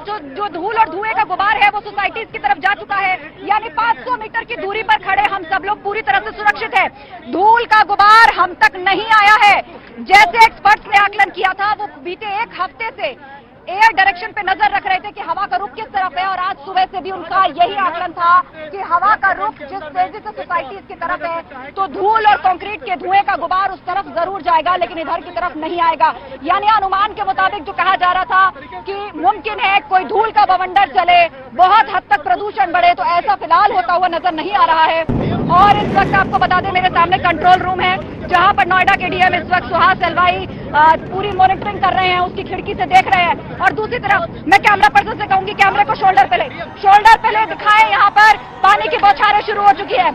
जो जो धूल और धुएं का गुबार है वो सोसाइटीज की तरफ जा चुका है। यानी 500 मीटर की दूरी पर खड़े हम सब लोग पूरी तरह से सुरक्षित है। धूल का गुबार हम तक नहीं आया है। जैसे एक्सपर्ट्स ने आकलन किया था, वो बीते एक हफ्ते से एयर डायरेक्शन पे नजर रख रहे थे कि हवा का रुख किस तरफ है, और आज सुबह से भी उनका यही आकलन था कि हवा का रुख जिस तेजी से सोसाइटीज की तरफ है तो धूल और कंक्रीट के धुएं का गुबार उस तरफ जरूर जाएगा, लेकिन इधर की तरफ नहीं आएगा। यानी अनुमान के मुताबिक जो कहा जा रहा था कि मुमकिन है कोई धूल का बवंडर चले, बहुत हद तक प्रदूषण बढ़े, तो ऐसा फिलहाल होता हुआ नजर नहीं आ रहा है। और इस वक्त आपको बता दें, मेरे सामने कंट्रोल रूम है जहां पर नोएडा के डीएम इस वक्त सुहास एलवाई पूरी मॉनिटरिंग कर रहे हैं, उसकी खिड़की से देख रहे हैं। और दूसरी तरफ मैं कैमरा पर्सन से कहूंगी कैमरे को शोल्डर पे ले दिखाएं। यहाँ पर पानी की बौछारें शुरू हो चुकी है,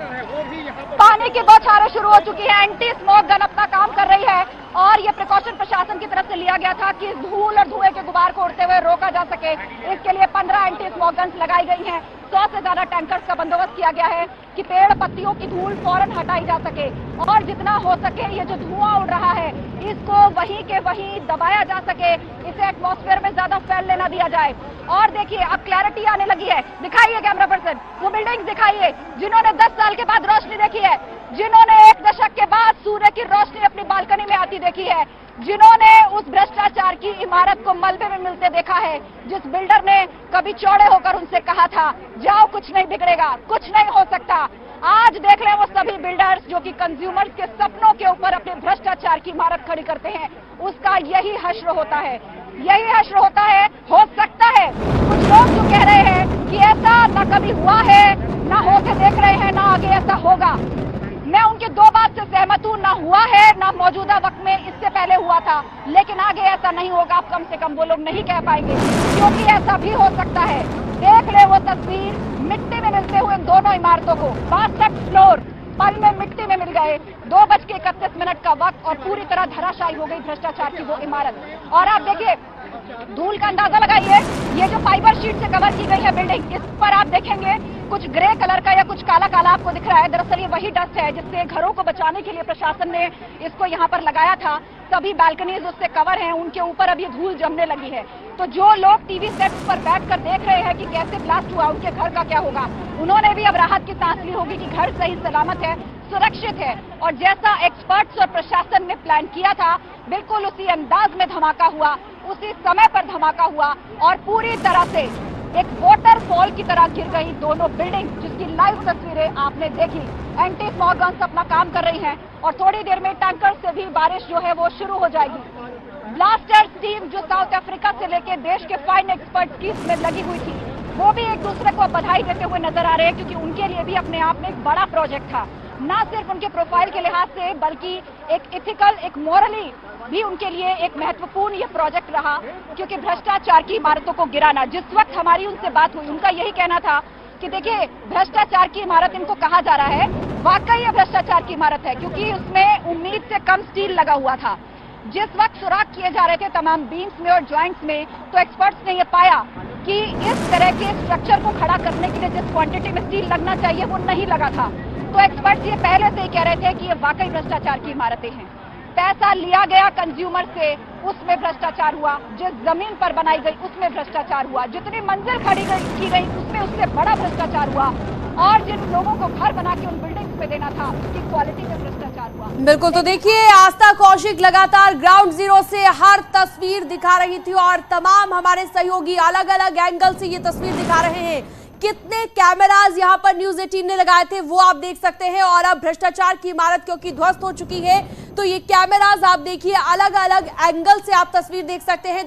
पानी की बौछारें शुरू हो चुकी है। एंटी स्मोक गन अपना काम कर रही है और ये प्रिकॉशन प्रशासन की तरफ से लिया गया था कि धूल और धुएं के गुबार को उड़ते हुए रोका जा सके। इसके लिए 15 एंटी स्मोक गन्स लगाई गई हैं। 100 से ज्यादा टैंकर्स का बंदोबस्त किया गया है कि पेड़ पत्तियों की धूल फौरन हटाई जा सके और जितना हो सके ये जो धुआं उड़ रहा है इसको वहीं के वहीं दबाया जा सके, इसे एटमॉस्फेयर में ज्यादा फैलने ना दिया जाए। और देखिए अब क्लैरिटी आने लगी है। दिखाइए कैमरा पर्सन, वो बिल्डिंग दिखाइए जिन्होंने 10 साल के बाद रोशनी देखी है, जिन्होंने 1 दशक के बाद सूर्य की रोशनी अपनी बालकनी में आती देखी है, जिन्होंने उस भ्रष्टाचार की इमारत को मलबे में मिलते देखा है, जिस बिल्डर ने कभी चौड़े होकर उनसे कहा था जाओ कुछ नहीं बिगड़ेगा, कुछ नहीं हो सकता। आज देख रहे हैं वो सभी बिल्डर्स जो कि कंज्यूमर्स के सपनों के ऊपर अपने भ्रष्टाचार की इमारत खड़ी करते हैं, उसका यही हश्र होता है, यही हश्र होता है। हो सकता है कुछ लोग जो कह रहे हैं कि ऐसा ना कभी हुआ है, ना होके देख रहे हैं, ना आगे ऐसा होगा, मैं उनके 2 बात से सहमत हूं। ना हुआ है, ना मौजूदा वक्त में इससे पहले हुआ था, लेकिन आगे ऐसा नहीं होगा, कम से कम वो लोग नहीं कह पाएंगे, क्योंकि ऐसा भी हो सकता है। देख ले वो तस्वीर, मिट्टी में मिलते हुए दोनों इमारतों को, 62 फ्लोर पल में मिट्टी में मिल गए। 2:31 का वक्त और पूरी तरह धराशायी हो गई भ्रष्टाचार की वो इमारत। और आप देखिए धूल का अंदाजा लगाइए, ये जो फाइबर शीट से कवर की गई है बिल्डिंग, इस पर आप देखेंगे कुछ ग्रे कलर का या कुछ काला काला आपको दिख रहा है। दरअसल ये वही डस्ट है जिससे घरों को बचाने के लिए प्रशासन ने इसको यहाँ पर लगाया था। सभी बालकनीज उससे कवर हैं, उनके ऊपर अब ये धूल जमने लगी है। तो जो लोग टीवी सेट्स पर बैठकर देख रहे हैं कि कैसे ब्लास्ट हुआ, उनके घर का क्या होगा, उन्होंने भी अब राहत की सांस ली होगी कि घर सही सलामत है, सुरक्षित है। और जैसा एक्सपर्ट्स और प्रशासन ने प्लान किया था, बिल्कुल उसी अंदाज में धमाका हुआ, उसी समय पर धमाका हुआ और पूरी तरह से एक वाटरफॉल की तरह गिर गई दोनों बिल्डिंग, जिसकी लाइव तस्वीरें आपने देखी। एंटी स्मॉग गन्स अपना काम कर रही हैं और थोड़ी देर में टैंकर से भी बारिश जो है वो शुरू हो जाएगी। ब्लास्टर्स टीम जो साउथ अफ्रीका से लेकर देश के फाइन एक्सपर्ट्स की इसमें लगी हुई थी, वो भी एक दूसरे को बधाई देते हुए नजर आ रहे हैं, क्योंकि उनके लिए भी अपने आप में एक बड़ा प्रोजेक्ट था। न सिर्फ उनके प्रोफाइल के लिहाज से, बल्कि एक इथिकल, एक मॉरली भी उनके लिए एक महत्वपूर्ण ये प्रोजेक्ट रहा, क्योंकि भ्रष्टाचार की इमारतों को गिराना, जिस वक्त हमारी उनसे बात हुई, उनका यही कहना था कि देखिए भ्रष्टाचार की इमारत इनको कहा जा रहा है, वाकई ये भ्रष्टाचार की इमारत है, क्योंकि उसमें उम्मीद से कम स्टील लगा हुआ था। जिस वक्त सुराख किए जा रहे थे तमाम बीम्स में और ज्वाइंट्स में, तो एक्सपर्ट्स ने ये पाया कि इस तरह के स्ट्रक्चर को खड़ा करने के लिए जिस क्वांटिटी में स्टील लगना चाहिए वो नहीं लगा था। तो एक्सपर्ट्स ये पहले से ही कह रहे थे कि ये वाकई भ्रष्टाचार की इमारतें हैं। पैसा लिया गया कंज्यूमर से, उसमें भ्रष्टाचार हुआ, जिस जमीन पर बनाई गई उसमें भ्रष्टाचार हुआ, जितनी मंजिल खड़ी की गई उसमें उससे बड़ा भ्रष्टाचार हुआ, और जिन लोगों को घर बना के उन बिल्डिंग्स में देना था उसकी क्वालिटी में भ्रष्टाचार हुआ। बिल्कुल, तो देखिए आस्था कौशिक लगातार ग्राउंड जीरो से हर तस्वीर दिखा रही थी और तमाम हमारे सहयोगी अलग अलग एंगल से ये तस्वीर दिखा रहे हैं। कितने कैमरास यहाँ पर न्यूज 18 ने लगाए थे वो आप देख सकते हैं। और अब भ्रष्टाचार की इमारत क्योंकि ध्वस्त हो चुकी है, तो ये कैमरास आप देखिए अलग अलग एंगल से आप तस्वीर देख सकते हैं।